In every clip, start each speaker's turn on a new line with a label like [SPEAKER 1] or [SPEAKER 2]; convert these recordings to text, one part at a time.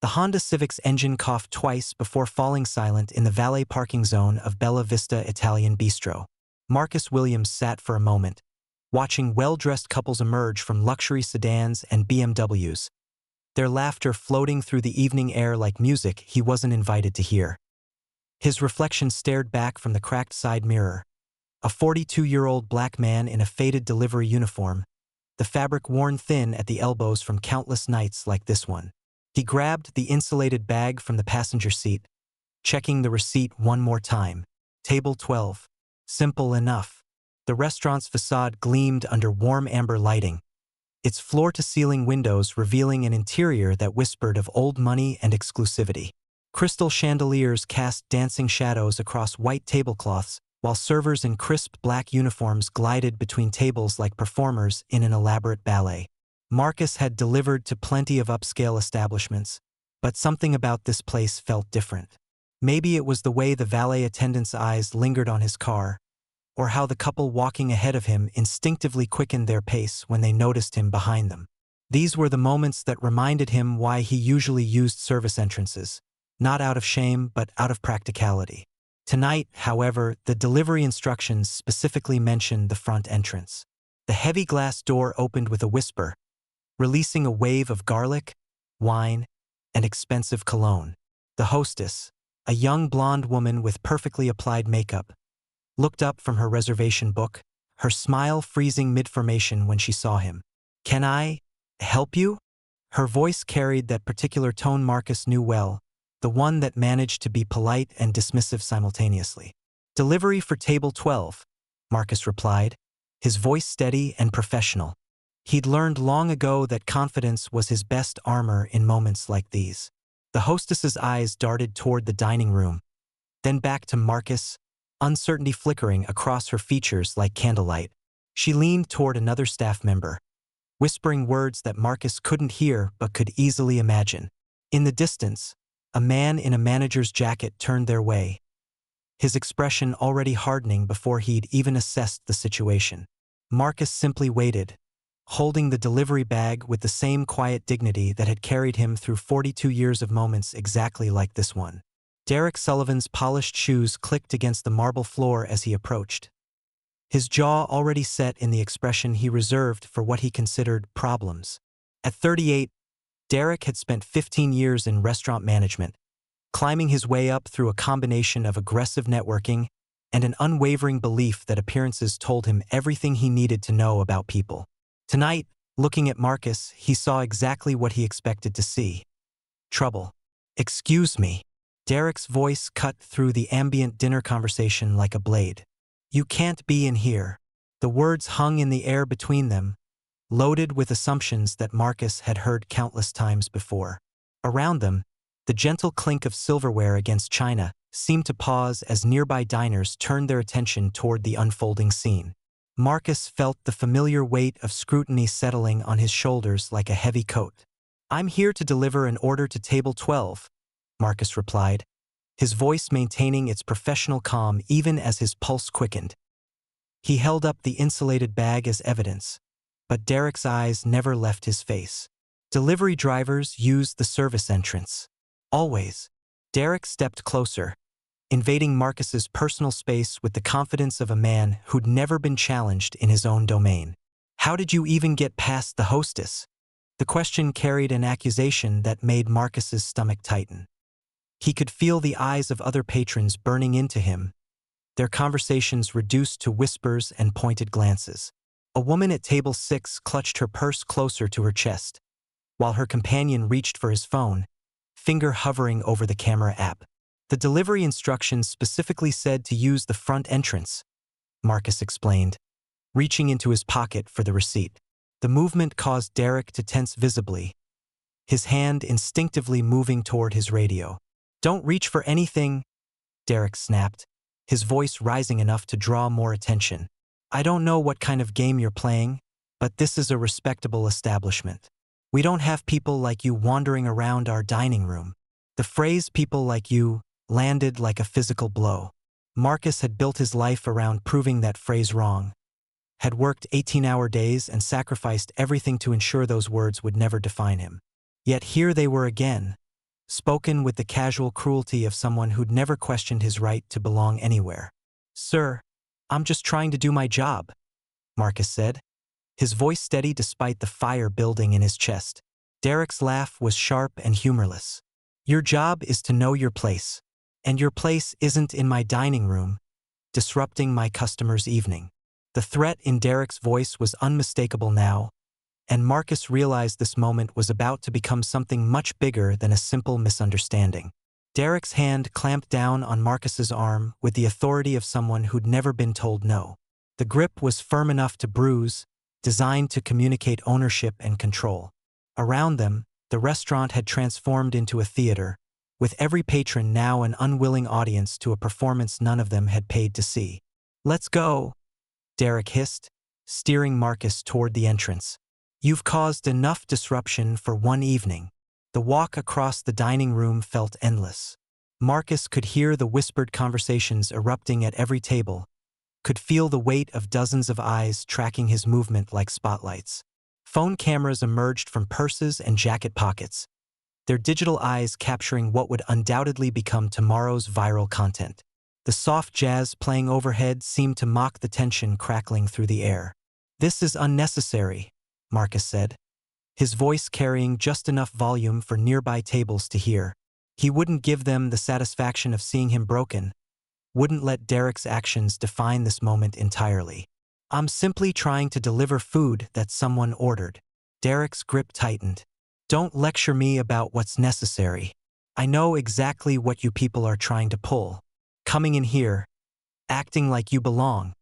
[SPEAKER 1] The Honda Civic's engine coughed twice before falling silent in the valet parking zone of Bella Vista Italian Bistro. Marcus Williams sat for a moment, watching well-dressed couples emerge from luxury sedans and BMWs, their laughter floating through the evening air like music he wasn't invited to hear. His reflection stared back from the cracked side mirror. A 42-year-old black man in a faded delivery uniform, the fabric worn thin at the elbows from countless nights like this one. He grabbed the insulated bag from the passenger seat, checking the receipt one more time. Table 12. Simple enough. The restaurant's facade gleamed under warm amber lighting, its floor-to-ceiling windows revealing an interior that whispered of old money and exclusivity. Crystal chandeliers cast dancing shadows across white tablecloths, while servers in crisp black uniforms glided between tables like performers in an elaborate ballet. Marcus had delivered to plenty of upscale establishments, but something about this place felt different. Maybe it was the way the valet attendant's eyes lingered on his car, or how the couple walking ahead of him instinctively quickened their pace when they noticed him behind them. These were the moments that reminded him why he usually used service entrances, not out of shame but out of practicality. Tonight, however, the delivery instructions specifically mentioned the front entrance. The heavy glass door opened with a whisper, releasing a wave of garlic, wine, and expensive cologne. The hostess, a young blonde woman with perfectly applied makeup, looked up from her reservation book, her smile freezing mid-formation when she saw him. "Can I help you?" Her voice carried that particular tone Marcus knew well, the one that managed to be polite and dismissive simultaneously. "Delivery for table 12, Marcus replied, his voice steady and professional. He'd learned long ago that confidence was his best armor in moments like these. The hostess's eyes darted toward the dining room, then back to Marcus, uncertainty flickering across her features like candlelight. She leaned toward another staff member, whispering words that Marcus couldn't hear but could easily imagine. In the distance, a man in a manager's jacket turned their way, his expression already hardening before he'd even assessed the situation. Marcus simply waited, holding the delivery bag with the same quiet dignity that had carried him through 42 years of moments exactly like this one. Derek Sullivan's polished shoes clicked against the marble floor as he approached, his jaw already set in the expression he reserved for what he considered problems. At 38, Derek had spent 15 years in restaurant management, climbing his way up through a combination of aggressive networking and an unwavering belief that appearances told him everything he needed to know about people. Tonight, looking at Marcus, he saw exactly what he expected to see. Trouble. "Excuse me." Derek's voice cut through the ambient dinner conversation like a blade. "You can't be in here." The words hung in the air between them, loaded with assumptions that Marcus had heard countless times before. Around them, the gentle clink of silverware against china seemed to pause as nearby diners turned their attention toward the unfolding scene. Marcus felt the familiar weight of scrutiny settling on his shoulders like a heavy coat. "I'm here to deliver an order to table 12, Marcus replied, his voice maintaining its professional calm even as his pulse quickened. He held up the insulated bag as evidence, but Derek's eyes never left his face. Delivery drivers used the service entrance. Always. Derek stepped closer, invading Marcus's personal space with the confidence of a man who'd never been challenged in his own domain. "How did you even get past the hostess?" The question carried an accusation that made Marcus's stomach tighten. He could feel the eyes of other patrons burning into him, their conversations reduced to whispers and pointed glances. A woman at table 6 clutched her purse closer to her chest, while her companion reached for his phone, finger hovering over the camera app. "The delivery instructions specifically said to use the front entrance," Marcus explained, reaching into his pocket for the receipt. The movement caused Derek to tense visibly, his hand instinctively moving toward his radio. "Don't reach for anything," Derek snapped, his voice rising enough to draw more attention. "I don't know what kind of game you're playing, but this is a respectable establishment. We don't have people like you wandering around our dining room." The phrase "people like you" landed like a physical blow. Marcus had built his life around proving that phrase wrong, had worked 18-hour days and sacrificed everything to ensure those words would never define him. Yet here they were again, spoken with the casual cruelty of someone who'd never questioned his right to belong anywhere. "Sir, I'm just trying to do my job," Marcus said, his voice steady despite the fire building in his chest. Derek's laugh was sharp and humorless. "Your job is to know your place. And your place isn't in my dining room, disrupting my customer's evening." The threat in Derek's voice was unmistakable now, and Marcus realized this moment was about to become something much bigger than a simple misunderstanding. Derek's hand clamped down on Marcus's arm with the authority of someone who'd never been told no. The grip was firm enough to bruise, designed to communicate ownership and control. Around them, the restaurant had transformed into a theater, with every patron now an unwilling audience to a performance none of them had paid to see. "Let's go," Derek hissed, steering Marcus toward the entrance. "You've caused enough disruption for one evening." The walk across the dining room felt endless. Marcus could hear the whispered conversations erupting at every table, could feel the weight of dozens of eyes tracking his movement like spotlights. Phone cameras emerged from purses and jacket pockets, their digital eyes capturing what would undoubtedly become tomorrow's viral content. The soft jazz playing overhead seemed to mock the tension crackling through the air. "This is unnecessary," Marcus said, his voice carrying just enough volume for nearby tables to hear. He wouldn't give them the satisfaction of seeing him broken, wouldn't let Derek's actions define this moment entirely. "I'm simply trying to deliver food that someone ordered." Derek's grip tightened. "Don't lecture me about what's necessary. I know exactly what you people are trying to pull. Coming in here, acting like you belong,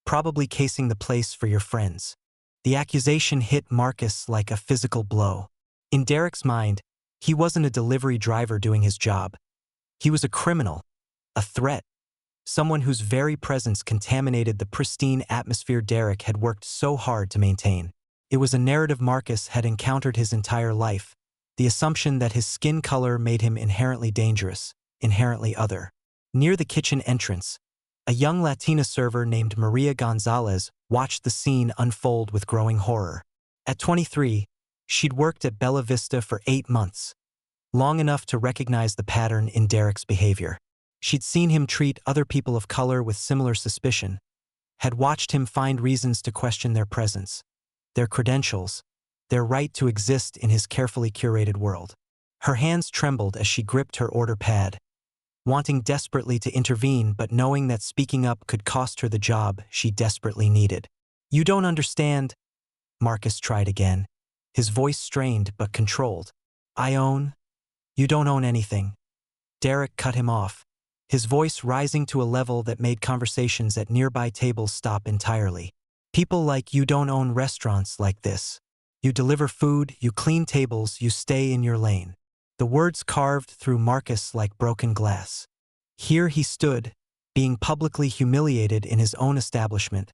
[SPEAKER 1] probably casing the place for your friends." The accusation hit Marcus like a physical blow. In Derek's mind, he wasn't a delivery driver doing his job. He was a criminal, a threat, someone whose very presence contaminated the pristine atmosphere Derek had worked so hard to maintain. It was a narrative Marcus had encountered his entire life, the assumption that his skin color made him inherently dangerous, inherently other. Near the kitchen entrance, a young Latina server named Maria Gonzalez watched the scene unfold with growing horror. At 23, she'd worked at Bella Vista for 8 months, long enough to recognize the pattern in Derek's behavior. She'd seen him treat other people of color with similar suspicion, had watched him find reasons to question their presence, their credentials, their right to exist in his carefully curated world. Her hands trembled as she gripped her order pad, wanting desperately to intervene but knowing that speaking up could cost her the job she desperately needed. "You don't understand," Marcus tried again, his voice strained but controlled. You don't own anything." Derek cut him off, his voice rising to a level that made conversations at nearby tables stop entirely. "People like you don't own restaurants like this. You deliver food, you clean tables, you stay in your lane." The words carved through Marcus like broken glass. Here he stood, being publicly humiliated in his own establishment,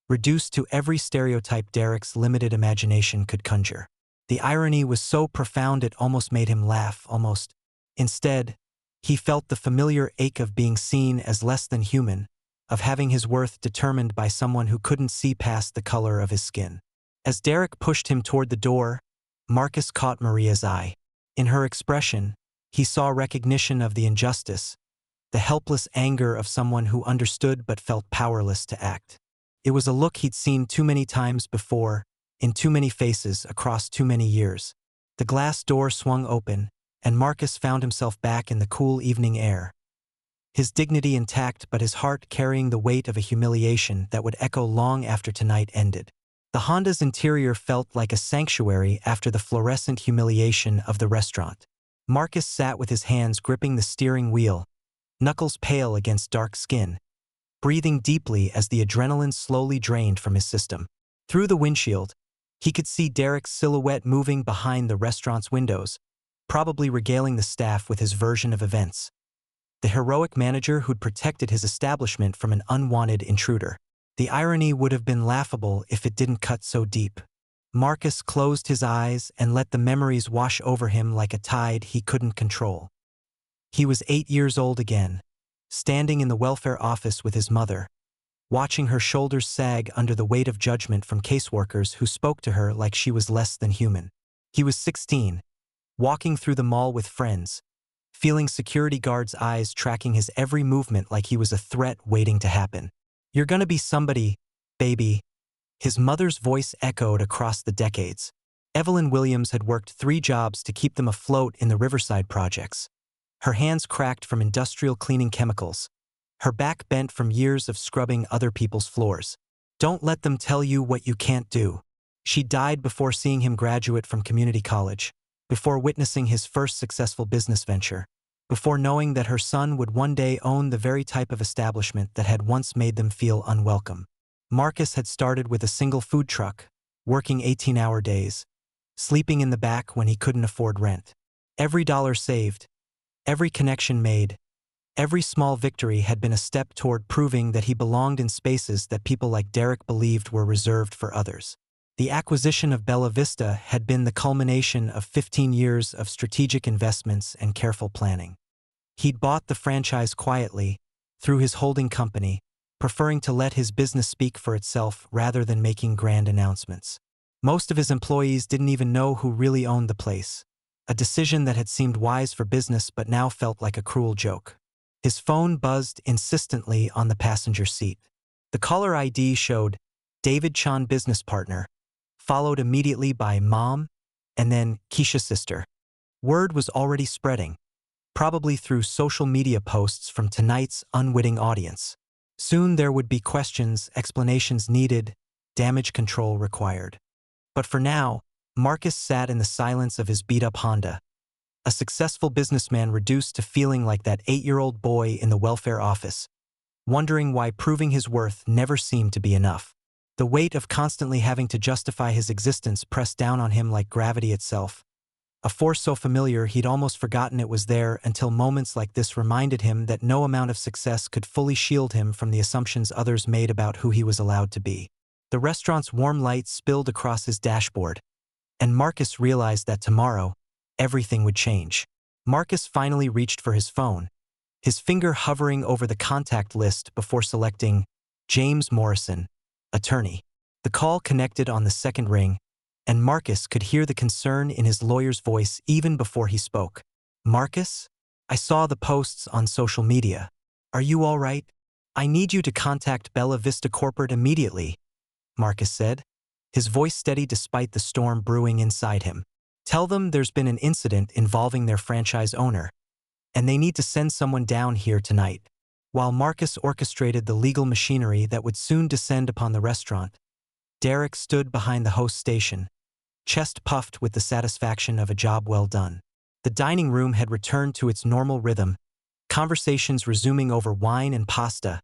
[SPEAKER 1] reduced to every stereotype Derek's limited imagination could conjure. The irony was so profound it almost made him laugh, almost. Instead, he felt the familiar ache of being seen as less than human, of having his worth determined by someone who couldn't see past the color of his skin. As Derek pushed him toward the door, Marcus caught Maria's eye. In her expression, he saw recognition of the injustice, the helpless anger of someone who understood but felt powerless to act. It was a look he'd seen too many times before, in too many faces across too many years. The glass door swung open, and Marcus found himself back in the cool evening air, his dignity intact but his heart carrying the weight of a humiliation that would echo long after tonight ended. The Honda's interior felt like a sanctuary after the fluorescent humiliation of the restaurant. Marcus sat with his hands gripping the steering wheel, knuckles pale against dark skin, breathing deeply as the adrenaline slowly drained from his system. Through the windshield, he could see Derek's silhouette moving behind the restaurant's windows, probably regaling the staff with his version of events. The heroic manager who'd protected his establishment from an unwanted intruder. The irony would have been laughable if it didn't cut so deep. Marcus closed his eyes and let the memories wash over him like a tide he couldn't control. He was 8 years old again, standing in the welfare office with his mother, watching her shoulders sag under the weight of judgment from caseworkers who spoke to her like she was less than human. He was 16, walking through the mall with friends, feeling security guards' eyes tracking his every movement like he was a threat waiting to happen. "You're gonna be somebody, baby." His mother's voice echoed across the decades. Evelyn Williams had worked 3 jobs to keep them afloat in the Riverside projects. Her hands cracked from industrial cleaning chemicals. Her back bent from years of scrubbing other people's floors. "Don't let them tell you what you can't do." She died before seeing him graduate from community college, before witnessing his first successful business venture, before knowing that her son would one day own the very type of establishment that had once made them feel unwelcome. Marcus had started with a single food truck, working 18-hour days, sleeping in the back when he couldn't afford rent. Every dollar saved, every connection made, every small victory had been a step toward proving that he belonged in spaces that people like Derek believed were reserved for others. The acquisition of Bella Vista had been the culmination of 15 years of strategic investments and careful planning. He'd bought the franchise quietly, through his holding company, preferring to let his business speak for itself rather than making grand announcements. Most of his employees didn't even know who really owned the place, a decision that had seemed wise for business but now felt like a cruel joke. His phone buzzed insistently on the passenger seat. The caller ID showed David Chan, business partner, followed immediately by Mom, and then Keisha's sister. Word was already spreading, probably through social media posts from tonight's unwitting audience. Soon there would be questions, explanations needed, damage control required. But for now, Marcus sat in the silence of his beat-up Honda, a successful businessman reduced to feeling like that 8-year-old boy in the welfare office, wondering why proving his worth never seemed to be enough. The weight of constantly having to justify his existence pressed down on him like gravity itself, a force so familiar he'd almost forgotten it was there until moments like this reminded him that no amount of success could fully shield him from the assumptions others made about who he was allowed to be. The restaurant's warm light spilled across his dashboard, and Marcus realized that tomorrow, everything would change. Marcus finally reached for his phone, his finger hovering over the contact list before selecting James Morrison, attorney. The call connected on the second ring, and Marcus could hear the concern in his lawyer's voice even before he spoke. "Marcus? I saw the posts on social media. Are you all right? I need you to contact Bella Vista Corporate immediately," Marcus said, his voice steady despite the storm brewing inside him. "Tell them there's been an incident involving their franchise owner, and they need to send someone down here tonight." While Marcus orchestrated the legal machinery that would soon descend upon the restaurant, Derek stood behind the host station, chest puffed with the satisfaction of a job well done. The dining room had returned to its normal rhythm, conversations resuming over wine and pasta,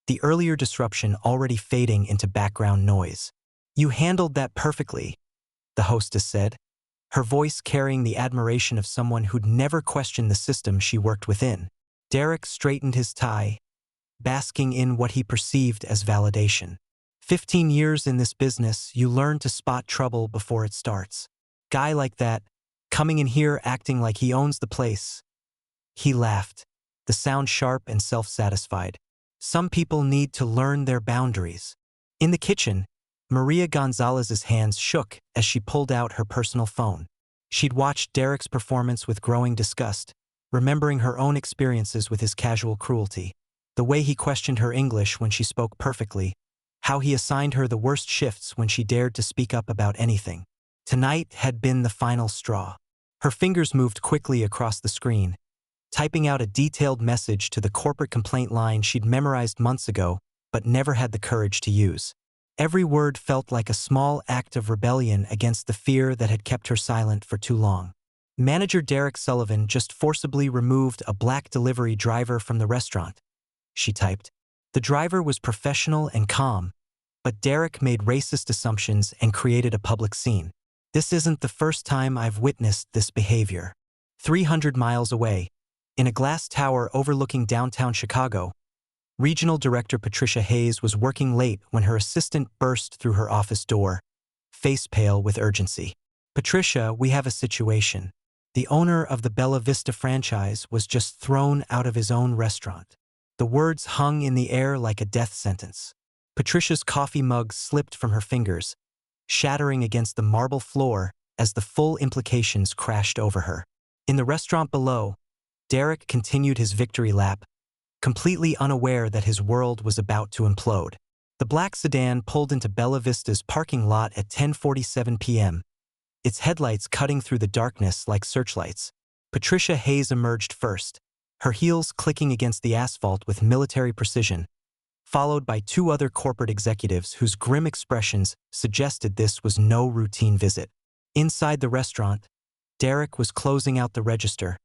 [SPEAKER 1] the earlier disruption already fading into background noise. "You handled that perfectly," the hostess said, her voice carrying the admiration of someone who'd never questioned the system she worked within. Derek straightened his tie, basking in what he perceived as validation. 15 years in this business, you learn to spot trouble before it starts. Guy like that, coming in here acting like he owns the place. He laughed, the sound sharp and self-satisfied. "Some people need to learn their boundaries." In the kitchen, Maria Gonzalez's hands shook as she pulled out her personal phone. She'd watched Derek's performance with growing disgust, remembering her own experiences with his casual cruelty. The way he questioned her English when she spoke perfectly, how he assigned her the worst shifts when she dared to speak up about anything. Tonight had been the final straw. Her fingers moved quickly across the screen, typing out a detailed message to the corporate complaint line she'd memorized months ago but never had the courage to use. Every word felt like a small act of rebellion against the fear that had kept her silent for too long. "Manager Derek Sullivan just forcibly removed a black delivery driver from the restaurant," she typed. The driver was professional and calm, but Derek made racist assumptions and created a public scene. "This isn't the first time I've witnessed this behavior." 300 miles away, in a glass tower overlooking downtown Chicago, Regional Director Patricia Hayes was working late when her assistant burst through her office door, face pale with urgency. "Patricia, we have a situation. The owner of the Bella Vista franchise was just thrown out of his own restaurant." The words hung in the air like a death sentence. Patricia's coffee mug slipped from her fingers, shattering against the marble floor as the full implications crashed over her. In the restaurant below, Derek continued his victory lap, completely unaware that his world was about to implode. The black sedan pulled into Bella Vista's parking lot at 10:47 p.m., its headlights cutting through the darkness like searchlights. Patricia Hayes emerged first, her heels clicking against the asphalt with military precision, followed by two other corporate executives whose grim expressions suggested this was no routine visit. Inside the restaurant, Derek was closing out the register,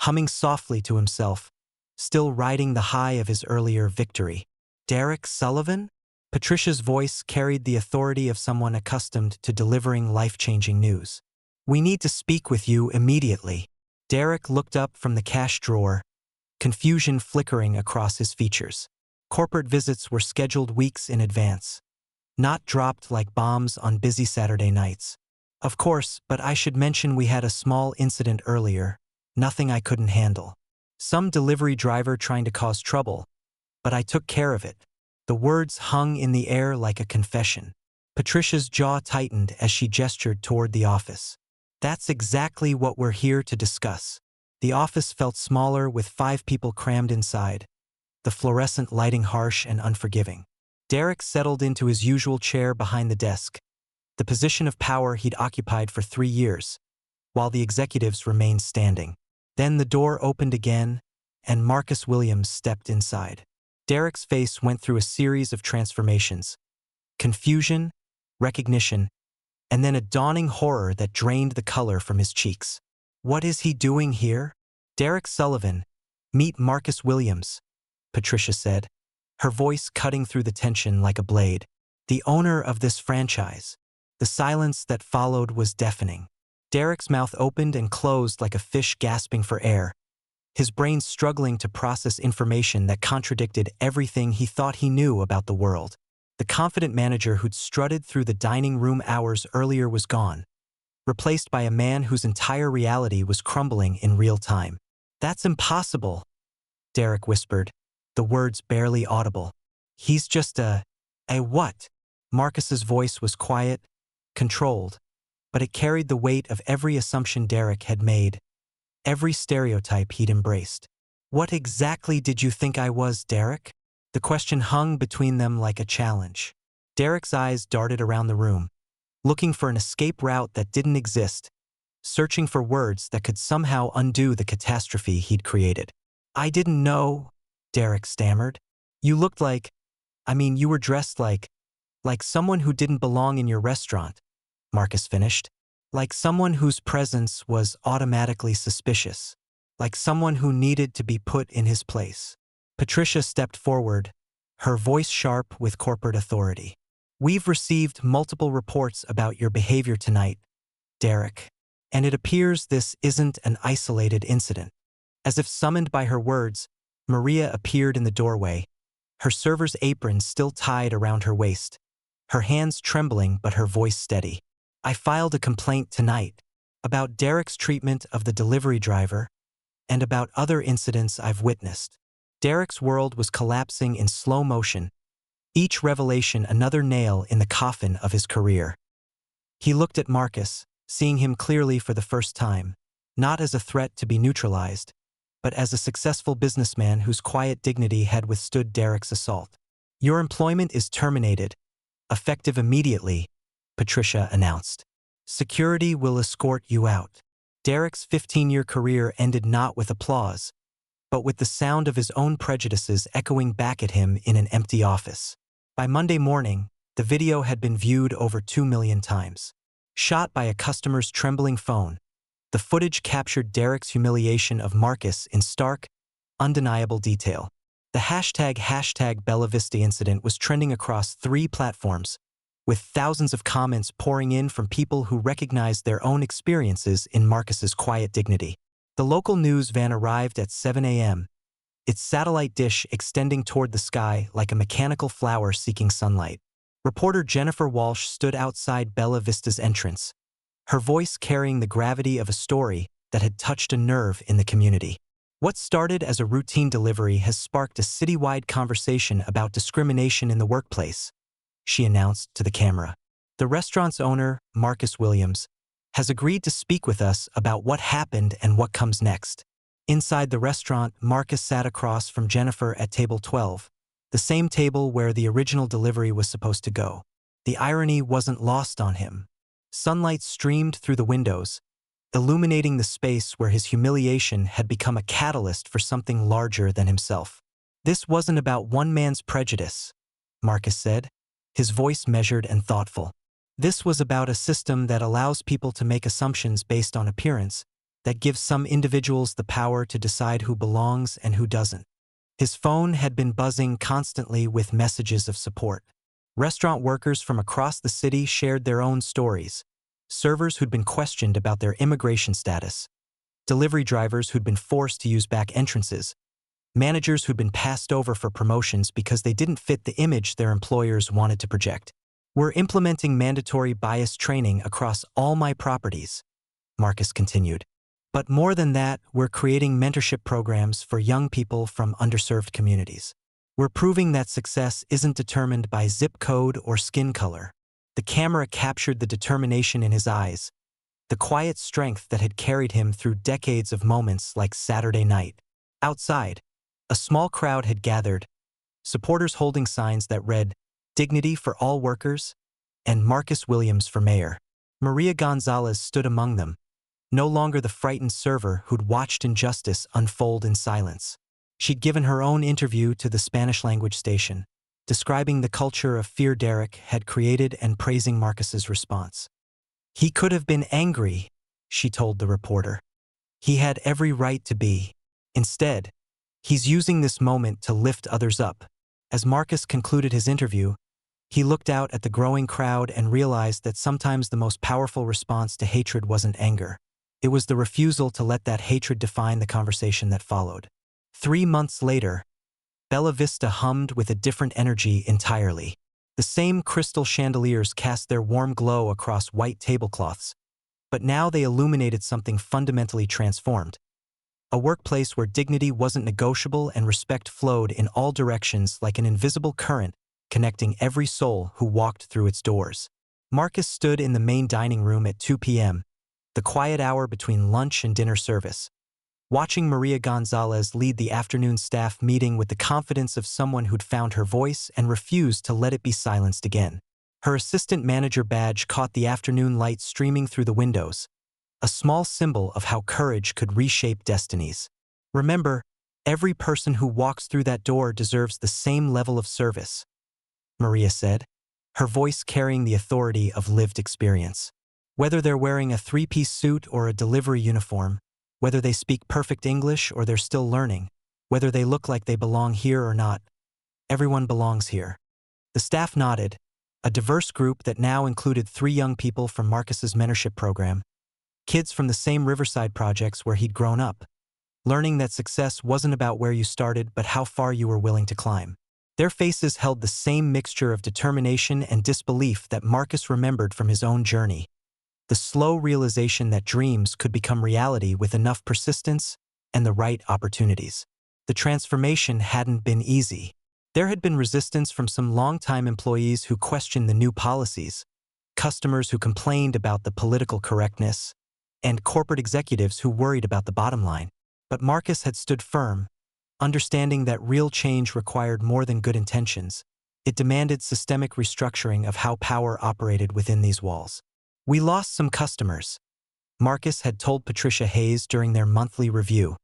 [SPEAKER 1] humming softly to himself, still riding the high of his earlier victory. "Derek Sullivan?" Patricia's voice carried the authority of someone accustomed to delivering life-changing news. "We need to speak with you immediately." Derek looked up from the cash drawer, confusion flickering across his features. Corporate visits were scheduled weeks in advance, not dropped like bombs on busy Saturday nights. "Of course, but I should mention we had a small incident earlier, nothing I couldn't handle. Some delivery driver trying to cause trouble, but I took care of it." The words hung in the air like a confession. Patricia's jaw tightened as she gestured toward the office. "That's exactly what we're here to discuss." The office felt smaller with 5 people crammed inside, the fluorescent lighting harsh and unforgiving. Derek settled into his usual chair behind the desk, the position of power he'd occupied for 3 years, while the executives remained standing. Then the door opened again, and Marcus Williams stepped inside. Derek's face went through a series of transformations: confusion, recognition, and then a dawning horror that drained the color from his cheeks. "What is he doing here?" "Derek Sullivan, meet Marcus Williams," Patricia said, her voice cutting through the tension like a blade. "The owner of this franchise." The silence that followed was deafening. Derek's mouth opened and closed like a fish gasping for air, his brain struggling to process information that contradicted everything he thought he knew about the world. The confident manager who'd strutted through the dining room hours earlier was gone, replaced by a man whose entire reality was crumbling in real time. "That's impossible," Derek whispered, the words barely audible. "He's just a what?" Marcus's voice was quiet, controlled, but it carried the weight of every assumption Derek had made, every stereotype he'd embraced. "What exactly did you think I was, Derek?" The question hung between them like a challenge. Derek's eyes darted around the room, looking for an escape route that didn't exist, searching for words that could somehow undo the catastrophe he'd created. "I didn't know," Derek stammered. "You looked like, you were dressed like someone who didn't belong in your restaurant," Marcus finished. "Like someone whose presence was automatically suspicious. Like someone who needed to be put in his place." Patricia stepped forward, her voice sharp with corporate authority. "We've received multiple reports about your behavior tonight, Derek, and it appears this isn't an isolated incident." As if summoned by her words, Maria appeared in the doorway, her server's apron still tied around her waist, her hands trembling but her voice steady. "I filed a complaint tonight about Derek's treatment of the delivery driver and about other incidents I've witnessed." Derek's world was collapsing in slow motion, each revelation another nail in the coffin of his career. He looked at Marcus, seeing him clearly for the first time, not as a threat to be neutralized, but as a successful businessman whose quiet dignity had withstood Derek's assault. "Your employment is terminated, effective immediately," Patricia announced. "Security will escort you out." Derek's 15-year career ended not with applause, but with the sound of his own prejudices echoing back at him in an empty office. By Monday morning, the video had been viewed over 2 million times. Shot by a customer's trembling phone, the footage captured Derek's humiliation of Marcus in stark, undeniable detail. The hashtag Bella Vista incident was trending across 3 platforms, with thousands of comments pouring in from people who recognized their own experiences in Marcus's quiet dignity. The local news van arrived at 7 a.m., its satellite dish extending toward the sky like a mechanical flower seeking sunlight. Reporter Jennifer Walsh stood outside Bella Vista's entrance, her voice carrying the gravity of a story that had touched a nerve in the community. What started as a routine delivery has sparked a citywide conversation about discrimination in the workplace, she announced to the camera. The restaurant's owner, Marcus Williams, has agreed to speak with us about what happened and what comes next. Inside the restaurant, Marcus sat across from Jennifer at table 12, the same table where the original delivery was supposed to go. The irony wasn't lost on him. Sunlight streamed through the windows, illuminating the space where his humiliation had become a catalyst for something larger than himself. This wasn't about one man's prejudice, Marcus said, his voice measured and thoughtful. This was about a system that allows people to make assumptions based on appearance, that gives some individuals the power to decide who belongs and who doesn't. His phone had been buzzing constantly with messages of support. Restaurant workers from across the city shared their own stories. Servers who'd been questioned about their immigration status. Delivery drivers who'd been forced to use back entrances. Managers who'd been passed over for promotions because they didn't fit the image their employers wanted to project. "We're implementing mandatory bias training across all my properties," Marcus continued. "But more than that, we're creating mentorship programs for young people from underserved communities. We're proving that success isn't determined by zip code or skin color." The camera captured the determination in his eyes, the quiet strength that had carried him through decades of moments like Saturday night. Outside, a small crowd had gathered, supporters holding signs that read, "Dignity for all workers," and "Marcus Williams for mayor." Maria Gonzalez stood among them, no longer the frightened server who'd watched injustice unfold in silence. She'd given her own interview to the Spanish-language station, describing the culture of fear Derek had created and praising Marcus's response. "He could have been angry," she told the reporter. "He had every right to be. Instead, he's using this moment to lift others up." As Marcus concluded his interview, he looked out at the growing crowd and realized that sometimes the most powerful response to hatred wasn't anger. It was the refusal to let that hatred define the conversation that followed. 3 months later, Bella Vista hummed with a different energy entirely. The same crystal chandeliers cast their warm glow across white tablecloths, but now they illuminated something fundamentally transformed. A workplace where dignity wasn't negotiable and respect flowed in all directions like an invisible current connecting every soul who walked through its doors. Marcus stood in the main dining room at 2 p.m., the quiet hour between lunch and dinner service, watching Maria Gonzalez lead the afternoon staff meeting with the confidence of someone who'd found her voice and refused to let it be silenced again. Her assistant manager badge caught the afternoon light streaming through the windows, a small symbol of how courage could reshape destinies. "Remember, every person who walks through that door deserves the same level of service," Maria said, her voice carrying the authority of lived experience. Whether they're wearing a 3-piece suit or a delivery uniform, whether they speak perfect English or they're still learning, whether they look like they belong here or not, everyone belongs here. The staff nodded, a diverse group that now included 3 young people from Marcus's mentorship program, kids from the same Riverside projects where he'd grown up, learning that success wasn't about where you started but how far you were willing to climb. Their faces held the same mixture of determination and disbelief that Marcus remembered from his own journey. The slow realization that dreams could become reality with enough persistence and the right opportunities. The transformation hadn't been easy. There had been resistance from some longtime employees who questioned the new policies, customers who complained about the political correctness, and corporate executives who worried about the bottom line. But Marcus had stood firm, understanding that real change required more than good intentions. It demanded systemic restructuring of how power operated within these walls. "We lost some customers," Marcus had told Patricia Hayes during their monthly review.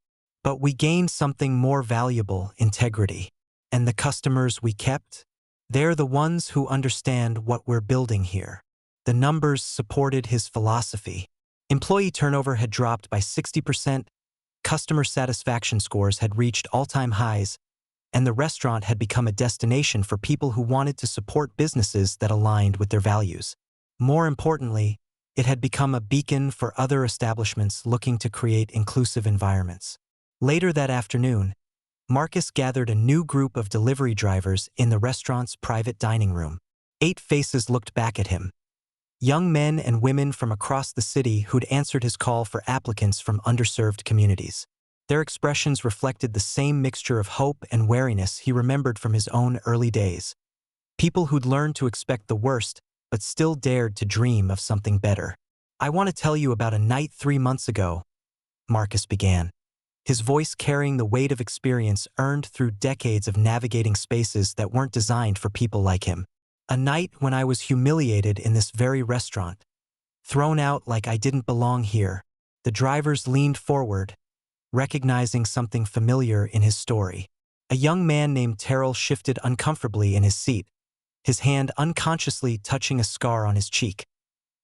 [SPEAKER 1] "But we gained something more valuable: integrity. And the customers we kept? They're the ones who understand what we're building here." The numbers supported his philosophy. Employee turnover had dropped by 60%, customer satisfaction scores had reached all-time highs, and the restaurant had become a destination for people who wanted to support businesses that aligned with their values. More importantly, it had become a beacon for other establishments looking to create inclusive environments. Later that afternoon, Marcus gathered a new group of delivery drivers in the restaurant's private dining room. 8 faces looked back at him. Young men and women from across the city who'd answered his call for applicants from underserved communities. Their expressions reflected the same mixture of hope and wariness he remembered from his own early days. People who'd learned to expect the worst, but still dared to dream of something better. "I want to tell you about a night 3 months ago," Marcus began. his voice carrying the weight of experience earned through decades of navigating spaces that weren't designed for people like him. A night when I was humiliated in this very restaurant, thrown out like I didn't belong here. The drivers leaned forward, recognizing something familiar in his story. A young man named Terrell shifted uncomfortably in his seat, his hand unconsciously touching a scar on his cheek,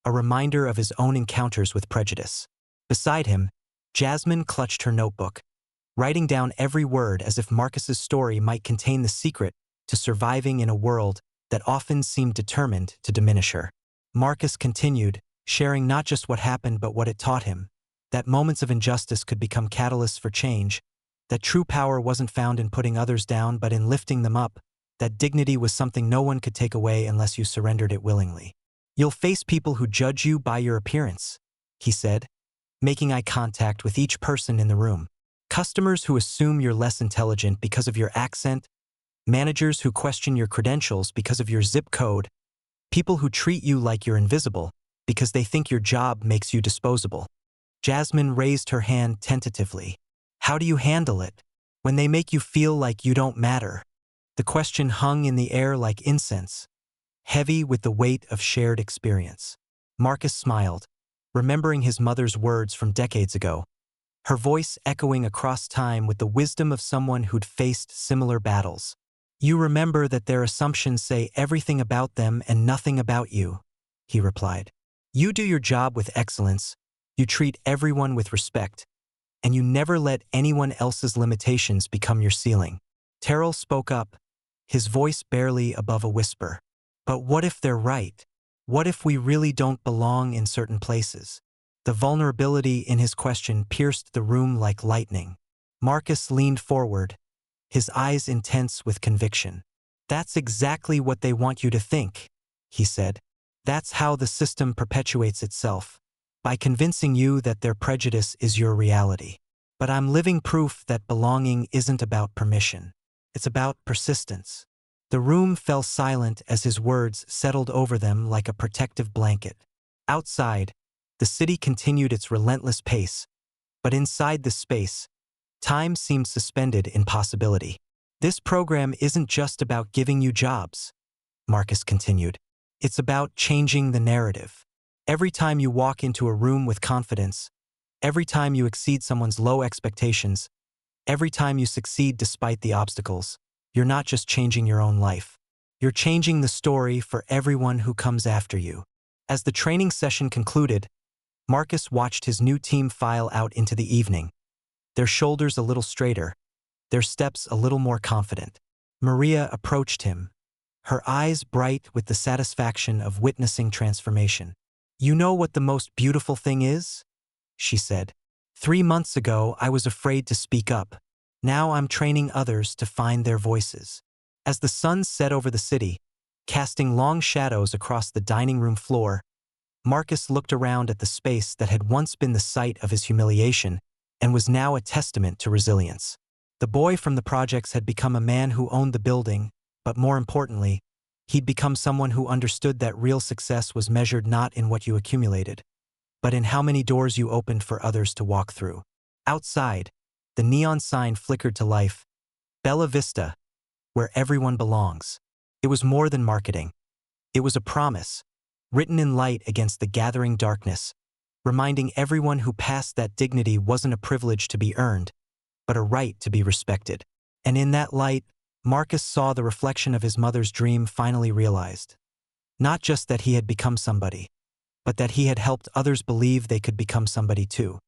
[SPEAKER 1] a reminder of his own encounters with prejudice. Beside him, Jasmine clutched her notebook, writing down every word as if Marcus's story might contain the secret to surviving in a world that often seemed determined to diminish her. Marcus continued, sharing not just what happened but what it taught him, that moments of injustice could become catalysts for change, that true power wasn't found in putting others down but in lifting them up, that dignity was something no one could take away unless you surrendered it willingly. You'll face people who judge you by your appearance, he said, making eye contact with each person in the room. Customers who assume you're less intelligent because of your accent, managers who question your credentials because of your zip code, people who treat you like you're invisible because they think your job makes you disposable. Jasmine raised her hand tentatively. How do you handle it when they make you feel like you don't matter? The question hung in the air like incense, heavy with the weight of shared experience. Marcus smiled, remembering his mother's words from decades ago, her voice echoing across time with the wisdom of someone who'd faced similar battles. You remember that their assumptions say everything about them and nothing about you, he replied. You do your job with excellence, you treat everyone with respect, and you never let anyone else's limitations become your ceiling. Terrell spoke up, his voice barely above a whisper. But what if they're right? What if we really don't belong in certain places? The vulnerability in his question pierced the room like lightning. Marcus leaned forward, his eyes intense with conviction. That's exactly what they want you to think, he said. That's how the system perpetuates itself, by convincing you that their prejudice is your reality. But I'm living proof that belonging isn't about permission. It's about persistence. The room fell silent as his words settled over them like a protective blanket. Outside, the city continued its relentless pace, but inside the space, time seemed suspended in possibility. This program isn't just about giving you jobs, Marcus continued. It's about changing the narrative. Every time you walk into a room with confidence, every time you exceed someone's low expectations, every time you succeed despite the obstacles, you're not just changing your own life. You're changing the story for everyone who comes after you. As the training session concluded, Marcus watched his new team file out into the evening, their shoulders a little straighter, their steps a little more confident. Maria approached him, her eyes bright with the satisfaction of witnessing transformation. You know what the most beautiful thing is? She said. 3 months ago, I was afraid to speak up. Now I'm training others to find their voices. As the sun set over the city, casting long shadows across the dining room floor, Marcus looked around at the space that had once been the site of his humiliation and was now a testament to resilience. The boy from the projects had become a man who owned the building, but more importantly, he'd become someone who understood that real success was measured not in what you accumulated, but in how many doors you opened for others to walk through. Outside, the neon sign flickered to life, Bella Vista, where everyone belongs. It was more than marketing. It was a promise, written in light against the gathering darkness, reminding everyone who passed that dignity wasn't a privilege to be earned, but a right to be respected. And in that light, Marcus saw the reflection of his mother's dream finally realized. Not just that he had become somebody, but that he had helped others believe they could become somebody too.